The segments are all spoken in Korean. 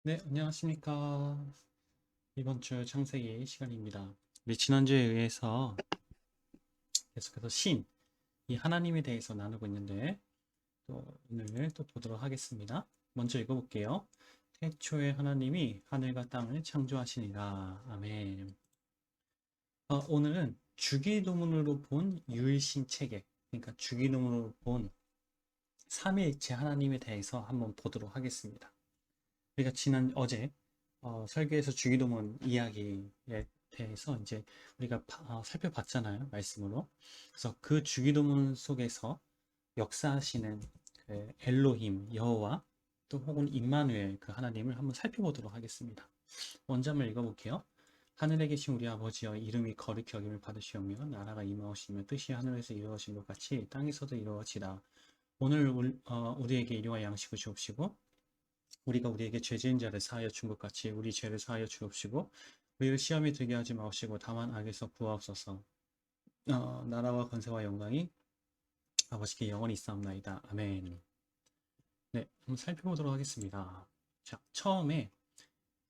네, 안녕하십니까. 이번 주 창세기 시간입니다. 우리 지난주에 의해서 계속해서 이 하나님에 대해서 나누고 있는데, 또 오늘 또 보도록 하겠습니다. 먼저 읽어볼게요. 태초에 하나님이 하늘과 땅을 창조하시니라. 아멘. 오늘은 주기도문으로 본 유일신 체계, 그러니까 주기도문으로 본 삼위일체 하나님에 대해서 한번 보도록 하겠습니다. 우리가 어제 설교에서 주기도문 이야기에 대해서 이제 우리가 살펴봤잖아요, 말씀으로. 그래서 그 주기도문 속에서 역사하시는 그 엘로힘, 여호와, 또 혹은 임마누엘 그 하나님을 한번 살펴보도록 하겠습니다. 먼저 한번 읽어볼게요. 하늘에 계신 우리 아버지여, 이름이 거룩히 여김을 받으시오며 나라가 임하오시며 뜻이 하늘에서 이루어진 것 같이 땅에서도 이루어지다. 오늘 우리에게 일용할 양식을 주옵시고 우리가 우리에게 죄 지은 자를 사하여 준 것 같이 우리 죄를 사하여 주옵시고 우리를 시험에 들게 하지 마옵시고 다만 악에서 구하옵소서. 나라와 권세와 영광이 아버지께 영원히 있사옵나이다. 아멘. 네, 한번 살펴보도록 하겠습니다. 자, 처음에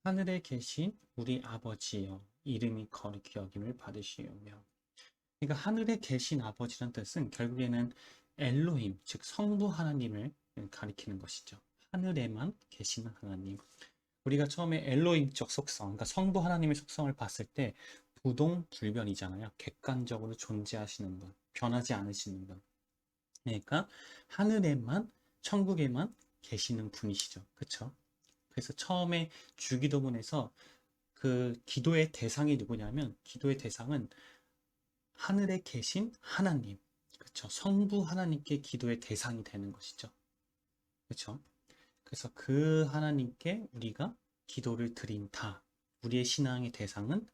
하늘에 계신 우리 아버지여, 이름이 거룩히 여김을 받으시오며. 그러니까 하늘에 계신 아버지란 뜻은 결국에는 엘로힘, 즉 성부 하나님을 가리키는 것이죠. 하늘에만 계시는 하나님. 우리가 처음에 엘로힘적 속성, 그러니까 성부 하나님의 속성을 봤을 때 부동불변이잖아요. 객관적으로 존재하시는 분, 변하지 않으시는 분. 그러니까 하늘에만, 천국에만 계시는 분이시죠. 그렇죠? 그래서 처음에 주기도문에서 그 기도의 대상이 누구냐면 기도의 대상은 하늘에 계신 하나님, 그렇죠? 성부 하나님께 기도의 대상이 되는 것이죠. 그렇죠? 그래서 그 하나님께 우리가 기도를 드린다. 우리의 신앙의 대상은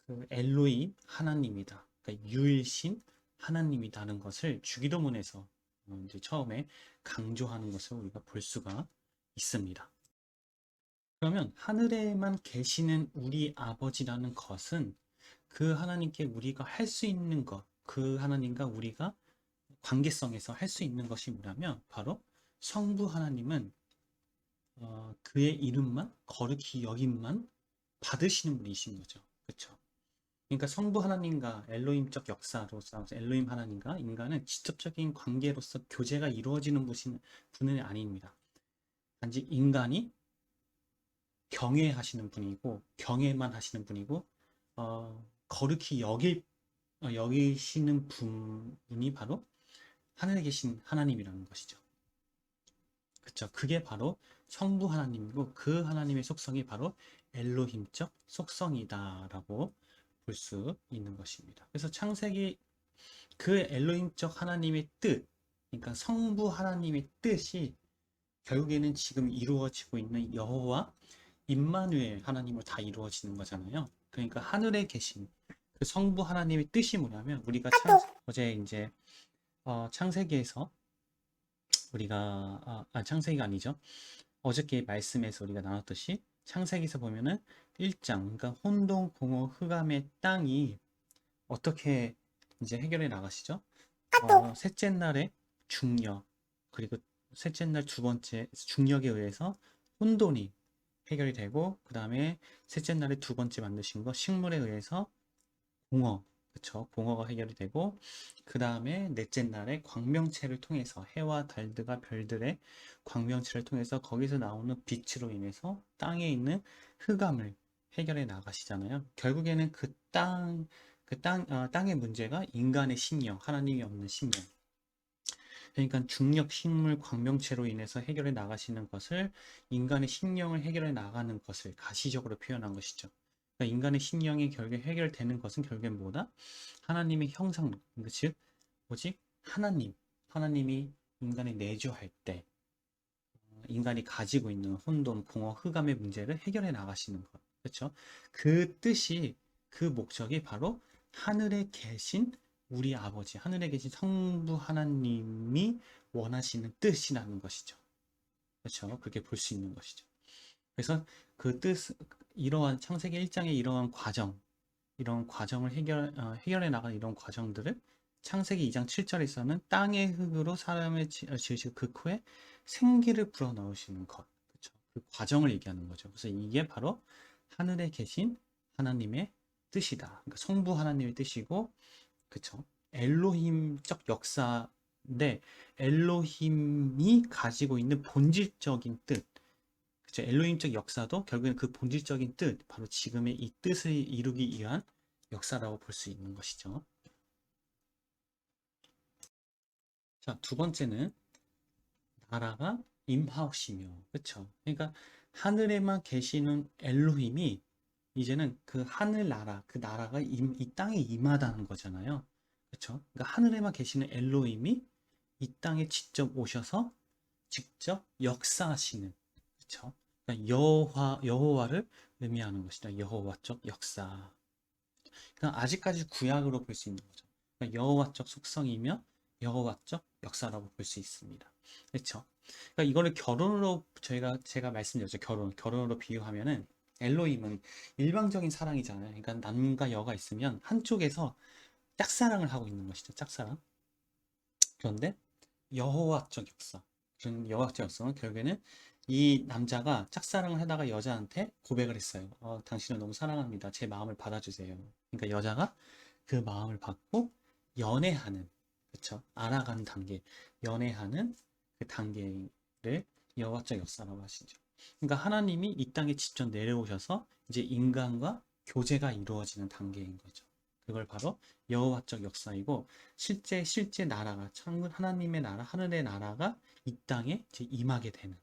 그 엘로임 하나님이다. 그러니까 유일신 하나님이다는 것을 주기도문에서 이제 처음에 강조하는 것을 우리가 볼 수가 있습니다. 그러면 하늘에만 계시는 우리 아버지라는 것은 그 하나님께 우리가 할 수 있는 것, 그 하나님과 우리가 관계성에서 할 수 있는 것이 뭐냐면 바로 성부 하나님은 그의 이름만 거룩히 여김만 받으시는 분이신 거죠. 그렇죠? 그러니까 성부 하나님과 엘로힘적 역사로서 엘로힘 하나님과 인간은 직접적인 관계로서 교제가 이루어지는 분은 아닙니다. 단지 인간이 경외하시는 분이고 경외만 하시는 분이고 거룩히 여기시는 분이 바로 하늘에 계신 하나님이라는 것이죠. 그렇죠. 그게 바로 성부 하나님이고 그 하나님의 속성이 바로 엘로힘적 속성이다라고 볼 수 있는 것입니다. 그래서 창세기 그 엘로힘적 하나님의 뜻, 그러니까 성부 하나님의 뜻이 결국에는 지금 이루어지고 있는 여호와 임마누엘 하나님으로 다 이루어지는 거잖아요. 그러니까 하늘에 계신 그 성부 하나님의 뜻이 뭐냐면 우리가 어제 이제 창세기에서 우리가 창세기가 아니죠. 어저께 말씀에서 우리가 나눴듯이 창세기에서 보면은 1장, 그러니까 혼동, 공허, 흑암의 땅이 어떻게 이제 해결해 나가시죠? 셋째 날에 중력, 그리고 셋째 날 두 번째 중력에 의해서 혼돈이 해결이 되고, 그 다음에 셋째 날에 두 번째 만드신 거 식물에 의해서 공허, 그쵸? 공허가 해결이 되고, 그 다음에 넷째 날에 광명체를 통해서 해와 달들과 별들의 광명체를 통해서 거기서 나오는 빛으로 인해서 땅에 있는 흑암을 해결해 나가시잖아요. 결국에는 땅의 문제가 인간의 심령, 하나님이 없는 심령. 그러니까 중력, 식물, 광명체로 인해서 해결해 나가시는 것을 인간의 심령을 해결해 나가는 것을 가시적으로 표현한 것이죠. 그러니까 인간의 심령이 결국에 해결되는 것은 결국엔 뭐다? 하나님의 형상, 즉 오직 하나님이 인간에 내주할 때 인간이 가지고 있는 혼돈, 공허, 흑암의 문제를 해결해 나가시는 것. 그렇죠? 그 뜻이 그 목적이 바로 하늘에 계신 우리 아버지, 하늘에 계신 성부 하나님이 원하시는 뜻이라는 것이죠. 그렇죠? 그렇게 볼 수 있는 것이죠. 그래서 그 이러한 창세기 1장의 이런 과정을 해결해 나가는 이런 과정들을 창세기 2장 7절에서는 땅의 흙으로 사람을 지으시고 그 코에 생기를 불어넣으시는 것. 그렇죠? 그 과정을 얘기하는 거죠. 그래서 이게 바로 하늘에 계신 하나님의 뜻이다. 그러니까 성부 하나님의 뜻이고, 그쵸? 엘로힘적 역사인데, 엘로힘이 가지고 있는 본질적인 뜻, 그쵸? 엘로힘적 역사도 결국엔 그 본질적인 뜻, 바로 지금의 이 뜻을 이루기 위한 역사라고 볼 수 있는 것이죠. 자, 두 번째는 나라가 임하옵시며, 그쵸? 그러니까 하늘에만 계시는 엘로힘이 이제는 그 하늘나라, 그 나라가 이 땅에 임하다는 거잖아요. 그쵸? 그러니까 하늘에만 계시는 엘로힘이 이 땅에 직접 오셔서 직접 역사하시는, 그쵸? 그러니까 여호와를 의미하는 것이다. 여호와적 역사. 그러니까 아직까지 구약으로 볼 수 있는 거죠. 그러니까 여호와적 속성이며 여호와적 역사라고 볼 수 있습니다. 그렇죠? 그러니까 이거를 결혼으로 제가 말씀드렸죠. 결혼으로 비유하면은 엘로힘은 일방적인 사랑이잖아요. 그러니까 남과 여가 있으면 한쪽에서 짝사랑을 하고 있는 것이죠. 짝사랑. 그런데 여호와적 역사. 그런 여호와적 역사는 결국에는 이 남자가 짝사랑을 하다가 여자한테 고백을 했어요. 당신을 너무 사랑합니다. 제 마음을 받아주세요. 그러니까 여자가 그 마음을 받고 연애하는, 그쵸? 알아가는 단계, 연애하는 그 단계를 여호와적 역사라고 하시죠. 그러니까 하나님이 이 땅에 직접 내려오셔서 이제 인간과 교제가 이루어지는 단계인 거죠. 그걸 바로 여호와적 역사이고, 실제 나라가 창문 하나님의 나라, 하늘의 나라가 이 땅에 이제 임하게 되는,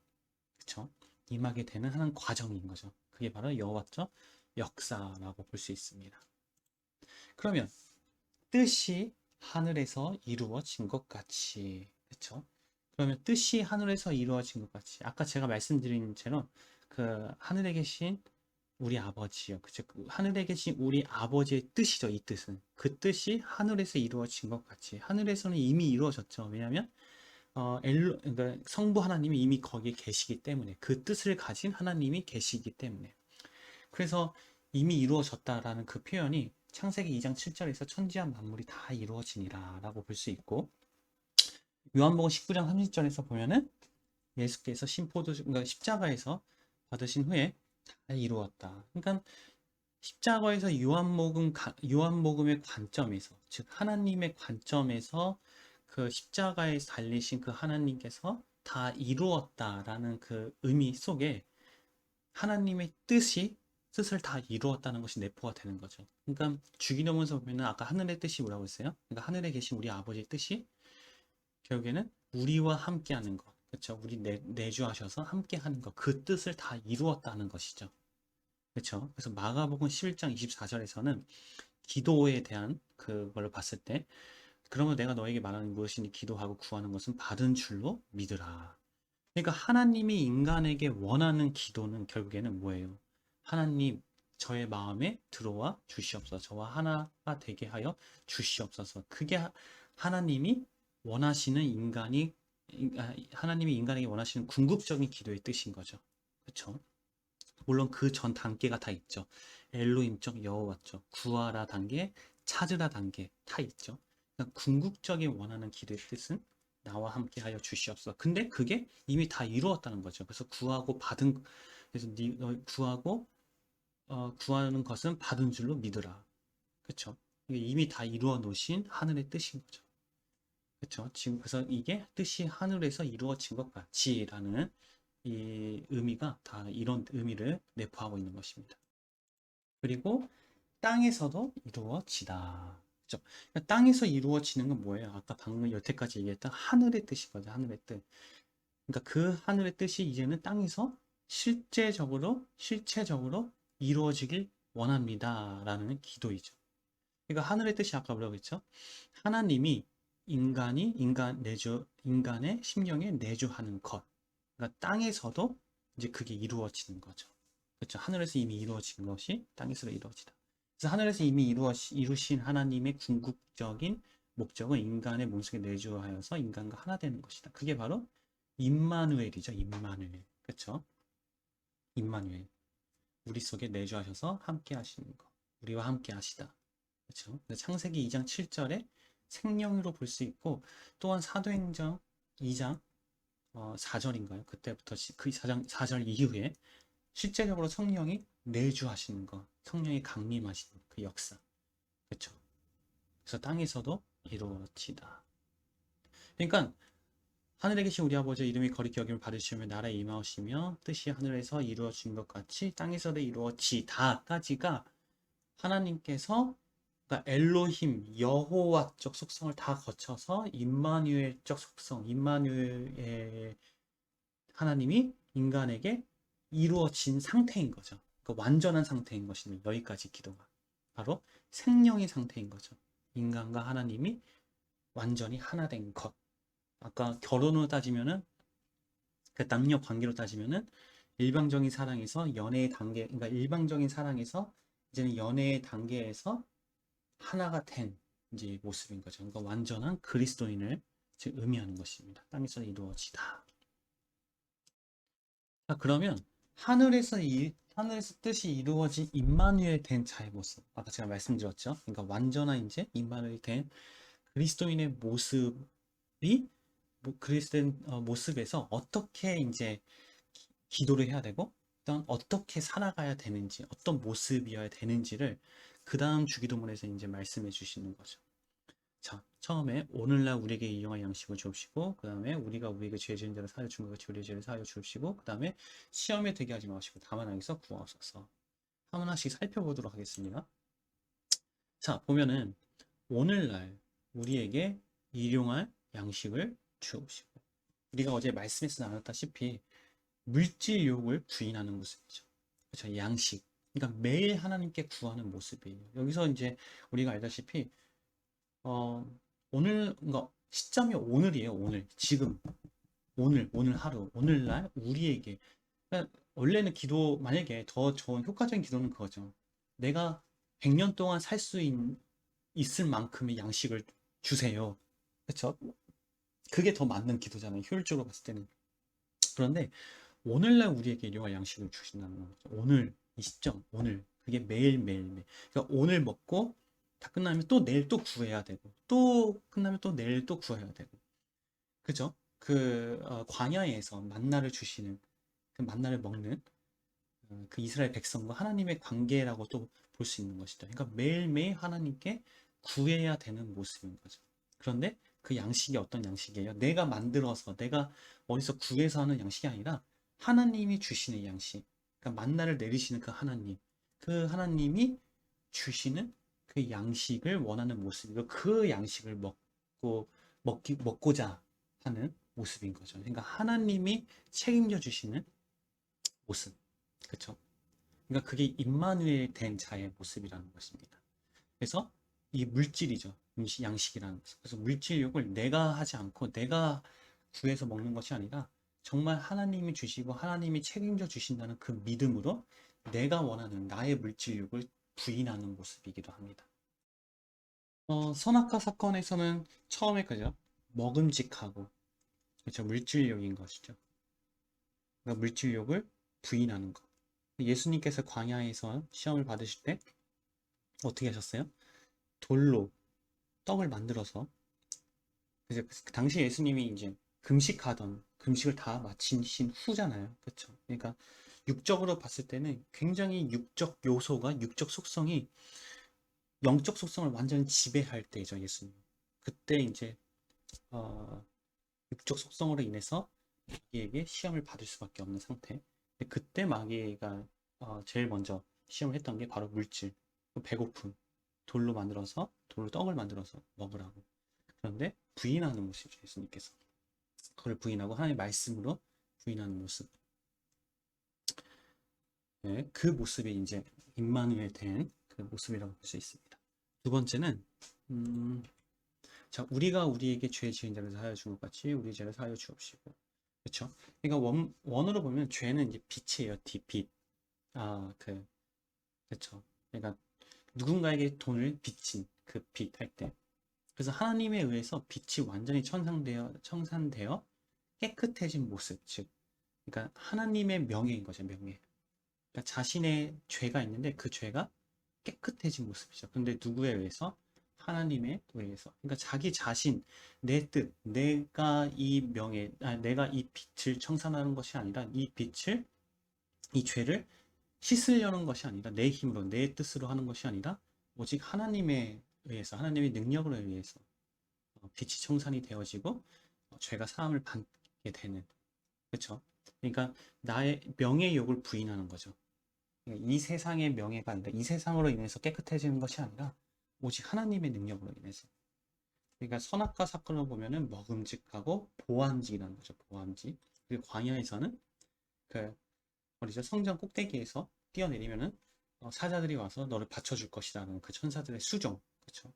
그쵸? 임하게 되는 하는 과정인 거죠. 그게 바로 여호와적 역사라고 볼 수 있습니다. 그러면 뜻이 하늘에서 이루어진 것 같이, 그쵸? 그러면 뜻이 하늘에서 이루어진 것 같이, 아까 제가 말씀드린 처럼 그 하늘에 계신 우리 아버지요, 그쵸? 그 하늘에 계신 우리 아버지의 뜻이죠. 이 뜻은 그 뜻이 하늘에서 이루어진 것 같이, 하늘에서는 이미 이루어졌죠. 왜냐하면 그러니까 성부 하나님이 이미 거기에 계시기 때문에, 그 뜻을 가진 하나님이 계시기 때문에. 그래서 이미 이루어졌다라는 그 표현이 창세기 2장 7절에서 천지와 만물이 다 이루어지니라 라고 볼 수 있고, 요한복음 19장 30절에서 보면은 예수께서 그러니까 십자가에서 받으신 후에 다 이루었다. 그러니까 십자가에서 요한복음의 관점에서, 즉 하나님의 관점에서 그 십자가에 달리신 그 하나님께서 다 이루었다라는 그 의미 속에 하나님의 뜻을 다 이루었다는 것이 내포가 되는 거죠. 그러니까 주기도문서 보면 아까 하늘의 뜻이 뭐라고 했어요? 그러니까 하늘에 계신 우리 아버지의 뜻이 결국에는 우리와 함께하는 것, 그렇죠? 우리 내주하셔서 함께하는 것, 그 뜻을 다 이루었다는 것이죠. 그렇죠? 그래서 마가복음 11장 24절에서는 기도에 대한 그걸 봤을 때, 그러면 내가 너에게 말하는 무엇이니 기도하고 구하는 것은 받은 줄로 믿으라. 그러니까 하나님이 인간에게 원하는 기도는 결국에는 뭐예요? 하나님, 저의 마음에 들어와 주시옵소서. 저와 하나가 되게 하여 주시옵소서. 그게 하나님이 원하시는 하나님이 인간에게 원하시는 궁극적인 기도의 뜻인 거죠. 그렇죠? 물론 그 전 단계가 다 있죠. 엘로힘적, 여호와적, 구하라 단계, 찾으라 단계 다 있죠. 그러니까 궁극적인 원하는 기도의 뜻은 나와 함께 하여 주시옵소서. 근데 그게 이미 다 이루었다는 거죠. 그래서 그래서 구하고 구하는 것은 받은 줄로 믿으라. 그렇죠? 이게 이미 다 이루어 놓으신 하늘의 뜻인 거죠. 그렇죠? 지금 그래서 이게 뜻이 하늘에서 이루어진 것 같이라는 이 의미가 다 이런 의미를 내포하고 있는 것입니다. 그리고 땅에서도 이루어지다. 그렇죠? 그러니까 땅에서 이루어지는 건 뭐예요? 아까 방금 여태까지 얘기했던 하늘의 뜻이거든요. 하늘의 뜻. 그러니까 그 하늘의 뜻이 이제는 땅에서 실체적으로 이루어지길 원합니다. 라는 기도이죠. 그러니까 하늘의 뜻이 아까 뭐라고 했죠? 하나님이 인간의 심령에 내주하는 것. 그러니까 땅에서도 이제 그게 이루어지는 거죠. 그렇죠. 하늘에서 이미 이루어진 것이 땅에서 이루어지다. 그래서 하늘에서 이미 이루신 하나님의 궁극적인 목적은 인간의 몸속에 내주하여서 인간과 하나 되는 것이다. 그게 바로 임마누엘이죠. 임마누엘. 그렇죠. 임마누엘. 우리 속에 내주하셔서 함께 하시는 것. 우리와 함께 하시다. 그렇죠. 창세기 2장 7절에 생명으로 볼 수 있고, 또한 사도행전 2장 4절인가요? 그때부터 그 4절 이후에 실제적으로 성령이 내주하시는 것, 성령이 강림하시는 그 역사. 그렇죠? 그래서 땅에서도 이루어지다. 그러니까 하늘에 계신 우리 아버지 이름이 거룩히 여김을 받으시며 나라에 임하시며 뜻이 하늘에서 이루어진 것 같이 땅에서도 이루어지다까지가 하나님께서 그러니까 엘로힘 여호와적 속성을 다 거쳐서 임마누엘적 속성, 임마누엘의 하나님이 인간에게 이루어진 상태인 거죠. 그러니까 완전한 상태인 것입니다. 여기까지 기도가 바로 생명의 상태인 거죠. 인간과 하나님이 완전히 하나 된 것. 아까 결혼으로 따지면은 그 남녀 관계로 따지면은 일방적인 사랑에서 연애의 단계, 그러니까 일방적인 사랑에서 이제는 연애의 단계에서 하나가 된 이제 모습인 거죠. 그러니까 완전한 그리스도인을 지금 의미하는 것입니다. 땅에서 이루어지다. 자, 그러면 하늘에서 뜻이 이루어진 임마누엘 된 자의 모습. 아까 제가 말씀드렸죠. 그러니까 완전한 이제 임마누엘 된 그리스도인의 모습이 그리스도인 모습에서 어떻게 이제 기도를 해야 되고, 일단 어떻게 살아가야 되는지, 어떤 모습이어야 되는지를 그 다음 주기도문에서 이제 말씀해 주시는 거죠. 자, 처음에 오늘날 우리에게 일용할 양식을 주옵시고, 그 다음에 우리가 우리에게 죄 지은 자를 사하여 준 것 같이 우리의 죄를 사하여 주옵시고, 그 다음에 시험에 들게 하지 마시고 다만 악에서 구하옵소서. 하나씩 살펴보도록 하겠습니다. 자, 보면은 오늘날 우리에게 일용할 양식을 주옵시고, 우리가 어제 말씀에서 나눴다시피 물질 욕을 부인하는 모습이죠. 그렇죠? 양식. 그러니까 매일 하나님께 구하는 모습이에요. 여기서 이제 우리가 알다시피 어, 오늘 그러니까 시점이 오늘이에요. 오늘 지금 오늘 하루 오늘날 우리에게 그러니까 원래는 기도 만약에 더 좋은 효과적인 기도는 그거죠. 내가 100년 동안 살 수 있을 만큼의 양식을 주세요. 그렇죠? 그게 더 맞는 기도잖아요. 효율적으로 봤을 때는. 그런데 오늘날 우리에게 일용할 양식을 주신다는 거죠. 오늘 이 시점 오늘 그게 매일. 그러니까 오늘 먹고 다 끝나면 또 내일 또 구해야 되고 또 끝나면 또 내일 또 구해야 되고 그죠? 그 광야에서 만나를 주시는 그 만나를 먹는 그 이스라엘 백성과 하나님의 관계라고 또 볼 수 있는 것이죠. 그러니까 매일매일 하나님께 구해야 되는 모습인 거죠. 그런데 그 양식이 어떤 양식이에요? 내가 만들어서 내가 어디서 구해서 하는 양식이 아니라 하나님이 주시는 양식. 그러니까 만나를 내리시는 그 하나님. 그 하나님이 주시는 그 양식을 원하는 모습이고 그 양식을 먹고자 하는 모습인 거죠. 그러니까 하나님이 책임져 주시는 모습. 그렇죠? 그러니까 그게 임마누엘 된 자의 모습이라는 것입니다. 그래서 이 물질이죠. 양식이라는 것. 그래서 물질욕을 내가 하지 않고 내가 구해서 먹는 것이 아니라 정말 하나님이 주시고 하나님이 책임져 주신다는 그 믿음으로 내가 원하는 나의 물질욕을 부인하는 모습이기도 합니다. 선악과 사건에서는 처음에 그죠? 먹음직하고 그렇죠? 물질욕인 것이죠. 그러니까 물질욕을 부인하는 것. 예수님께서 광야에서 시험을 받으실 때 어떻게 하셨어요? 돌로 떡을 만들어서 이제 그 당시 예수님이 이제 금식을 다 마치신 후잖아요. 그렇죠? 그러니까 육적으로 봤을 때는 굉장히 육적 요소가 육적 속성이 영적 속성을 완전히 지배할 때죠, 예수님. 그때 이제 육적 속성으로 인해서 마귀에게 시험을 받을 수밖에 없는 상태. 그때 마귀가 제일 먼저 시험을 했던 게 바로 물질, 배고픔, 돌로 떡을 만들어서 먹으라고. 그런데 부인하는 모습이죠, 예수님께서. 그걸 부인하고 하나님의 말씀으로 부인하는 모습. 네, 그 모습이 이제 임마누엘 된 그 모습이라고 볼 수 있습니다. 두 번째는 자, 우리가 우리에게 죄 지은 자를 사하여 준 것 같이 우리 죄를 사하여 주옵시고. 그렇죠? 그러니까 원어로 보면 죄는 이제 빛이에요. 빛. 그렇죠. 그러니까 누군가에게 돈을 빚진 그 빛 할 때. 그래서 하나님에 의해서 빛이 완전히 청산되어 깨끗해진 모습, 즉, 그러니까 하나님의 명예인 거죠, 명예. 그러니까 자신의 죄가 있는데 그 죄가 깨끗해진 모습이죠. 근데 누구에 의해서? 하나님에 의해서. 그러니까 자기 자신, 내 뜻, 내가 이 내가 이 빛을 청산하는 것이 아니라 이 빛을, 이 죄를 씻으려는 것이 아니라 내 힘으로, 내 뜻으로 하는 것이 아니라 오직 하나님에 의해서, 하나님의 능력으로 의해서 빛이 청산이 되어지고 죄가 사함을 받게 되는. 그렇죠? 그러니까 나의 명예욕을 부인하는 거죠. 그러니까 이 세상의 명예가 아니라 이 세상으로 인해서 깨끗해지는 것이 아니라 오직 하나님의 능력으로 인해서. 그러니까 선악과 사건을 보면은 먹음직하고 보암직이라는 거죠. 보암직. 그리고 광야에서는 그 어디죠? 성전 꼭대기에서 뛰어내리면은 사자들이 와서 너를 받쳐줄 것이라는 그 천사들의 수종. 그렇죠?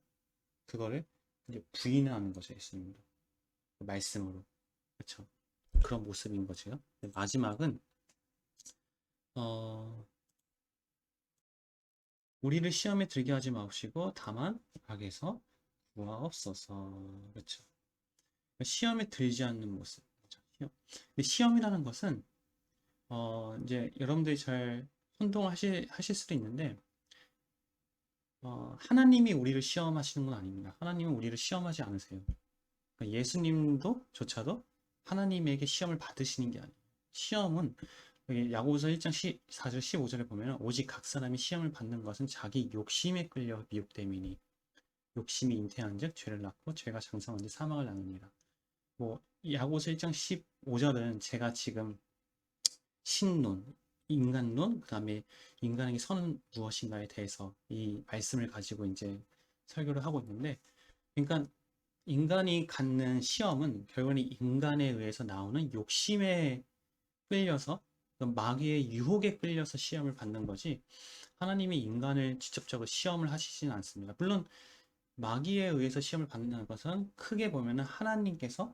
그거를 이제 부인하는 거죠. 예수님도. 그 말씀으로. 그렇죠? 그런 모습인 거죠. 마지막은 우리를 시험에 들게 하지 마옵시고 다만 악에서 구하옵소서. 그렇죠. 시험에 들지 않는 모습. 그렇죠? 근데 시험이라는 것은 이제 여러분들이 잘 혼동하실 수도 있는데 하나님이 우리를 시험하시는 건 아닙니다. 하나님은 우리를 시험하지 않으세요. 그러니까 예수님도 조차도 하나님에게 시험을 받으시는 게 아니에요. 시험은 여기 야고보서 1장 4절 15절에 보면 오직 각 사람이 시험을 받는 것은 자기 욕심에 끌려 미혹됨이니 욕심이 잉태한즉 죄를 낳고 죄가 장성한즉 사망을 낳느니라. 뭐 야고보서 1장 15절은 제가 지금 신론, 인간론, 그 다음에 인간에게 선은 무엇인가에 대해서 이 말씀을 가지고 이제 설교를 하고 있는데, 그러니까 인간이 갖는 시험은 결국은 인간에 의해서 나오는 욕심에 끌려서 마귀의 유혹에 끌려서 시험을 받는 거지 하나님이 인간을 직접적으로 시험을 하시지는 않습니다. 물론 마귀에 의해서 시험을 받는 것은 크게 보면은 하나님께서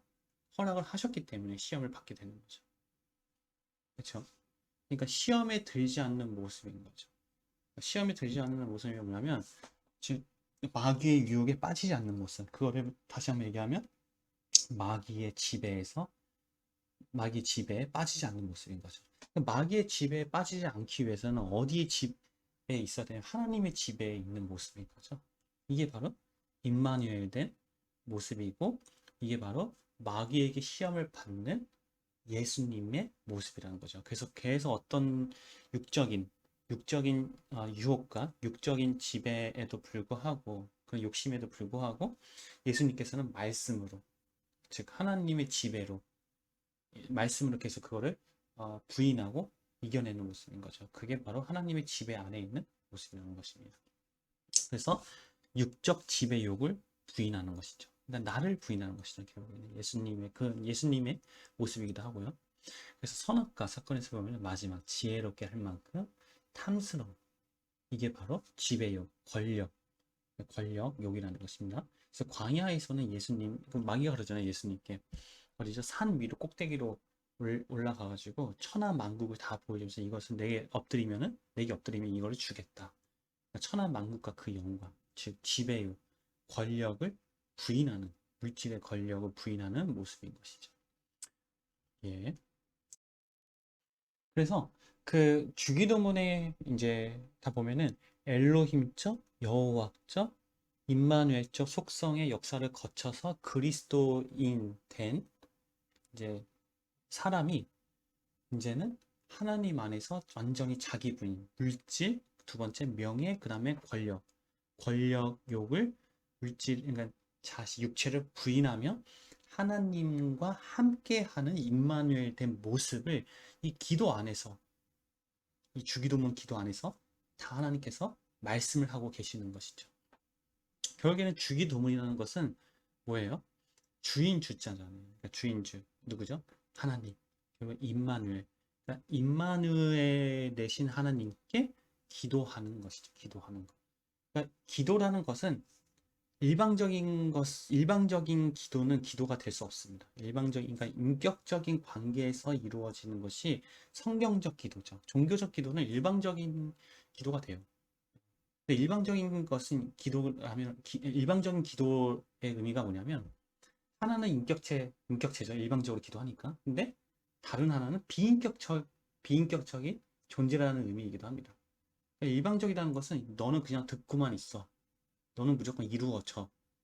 허락을 하셨기 때문에 시험을 받게 되는 거죠. 그렇죠? 그러니까 시험에 들지 않는 모습인 거죠. 시험에 들지 않는 모습이 뭐냐면 즉 마귀의 유혹에 빠지지 않는 모습. 그거를 다시 한번 얘기하면 마귀의 지배에 빠지지 않는 모습인 거죠. 마귀의 지배에 빠지지 않기 위해서는 어디에 지배에 있어야 되냐? 하나님의 지배에 있는 모습인 거죠. 이게 바로 임마누엘 된 모습이고 이게 바로 마귀에게 시험을 받는 예수님의 모습이라는 거죠. 그래서 계속 어떤 육적인 유혹과 육적인 지배에도 불구하고 그런 욕심에도 불구하고 예수님께서는 말씀으로 즉 하나님의 지배로 말씀으로 계속 그거를 부인하고 이겨내는 모습인 거죠. 그게 바로 하나님의 지배 안에 있는 모습이라는 것입니다. 그래서 육적 지배욕을 부인하는 것이죠. 그러니까 나를 부인하는 것이죠. 결국에는 예수님의 모습이기도 하고요. 그래서 선악과 사건에서 보면 마지막 지혜롭게 할 만큼 탐스러움. 이게 바로 지배욕, 권력욕이라는 것입니다. 그래서 광야에서는 마귀가 그러잖아요. 예수님께. 어디죠? 산 위로 꼭대기로 올라가가지고 천하 만국을 다 보여주면서 이것은 내게 엎드리면 이거를 주겠다. 그러니까 천하 만국과 그 영광, 즉 지배욕, 권력을 부인하는 물질의 권력을 부인하는 모습인 것이죠. 예. 그래서 그 주기도문에 이제 다 보면은 엘로힘적, 여호와적, 임마누엘적 속성의 역사를 거쳐서 그리스도인 된 이제 사람이 이제는 하나님 안에서 완전히 자기 부인, 물질, 두 번째 명예, 그 다음에 권력욕을 그러니까 육체를 부인하며 하나님과 함께하는 임마누엘 된 모습을 이 기도 안에서 이 주기도문 기도 안에서 다 하나님께서 말씀을 하고 계시는 것이죠. 결국에는 주기도문이라는 것은 뭐예요? 주인 주자잖아요. 그러니까 주인주 누구죠? 하나님. 그리고 임마누엘. 그러니까 임마누엘 되신 하나님께 기도하는 것이죠. 기도하는 것. 그러니까 기도라는 것은 일방적인 기도는 기도가 될 수 없습니다. 그러니까 인격적인 관계에서 이루어지는 것이 성경적 기도죠. 종교적 기도는 일방적인 기도가 돼요. 근데 일방적인 기도의 의미가 뭐냐면, 하나는 인격체죠. 일방적으로 기도하니까. 근데 다른 하나는 비인격적인 존재라는 의미이기도 합니다. 일방적이라는 것은 너는 그냥 듣고만 있어. 너는 무조건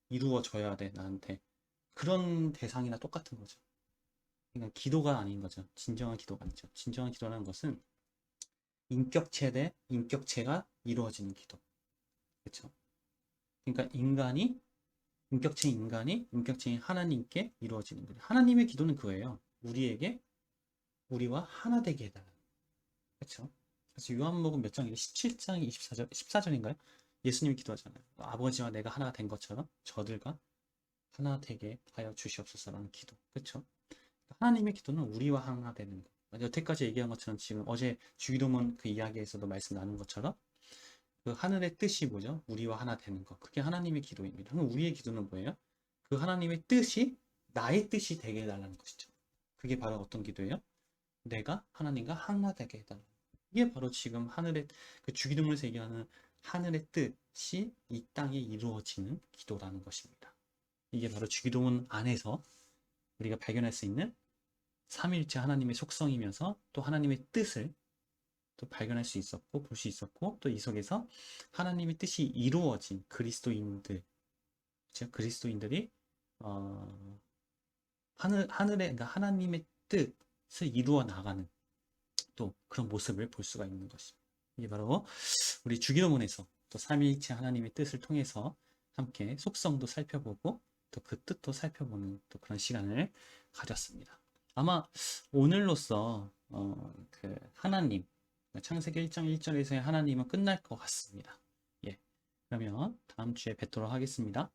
이루어져야 돼, 나한테. 그런 대상이나 똑같은 거죠. 그러니까 기도가 아닌 거죠. 진정한 기도가 아니죠. 진정한 기도라는 것은 인격체 대 인격체가 이루어지는 기도. 그렇죠? 그러니까 인격체인 하나님께 이루어지는 거예요. 하나님의 기도는 그거예요. 우리와 하나 되게 해달라. 그렇죠? 그래서 요한복음 몇 장이래? 17장 14절인가요? 예수님이 기도하잖아요. 아버지와 내가 하나가 된 것처럼 저들과 하나 되게 하여 주시옵소서라는 기도. 그렇죠? 하나님의 기도는 우리와 하나 되는 거. 여태까지 얘기한 것처럼 지금 어제 주기도문 그 이야기에서도 말씀 나눈 것처럼 그 하늘의 뜻이 뭐죠? 우리와 하나 되는 거. 그게 하나님의 기도입니다. 그럼 우리의 기도는 뭐예요? 그 하나님의 뜻이 나의 뜻이 되게 해달라는 것이죠. 그게 바로 어떤 기도예요? 내가 하나님과 하나 되게 해달라. 이게 바로 지금 하늘의 그 주기도문에서 얘기하는 하늘의 뜻이 이 땅에 이루어지는 기도라는 것입니다. 이게 바로 주기도문 안에서 우리가 발견할 수 있는 삼위일체 하나님의 속성이면서 또 하나님의 뜻을 또 발견할 수 있었고 볼 수 있었고 또 이 속에서 하나님의 뜻이 이루어진 그리스도인들, 즉 그리스도인들이 하늘에 그러니까 하나님의 뜻을 이루어 나가는 또 그런 모습을 볼 수가 있는 것입니다. 이게 바로 우리 주기도문에서 또 삼위일체 하나님의 뜻을 통해서 함께 속성도 살펴보고 또 그 뜻도 살펴보는 또 그런 시간을 가졌습니다. 아마 오늘로써 그 하나님 창세기 1장 1절에서의 하나님은 끝날 것 같습니다. 예, 그러면 다음 주에 뵙도록 하겠습니다.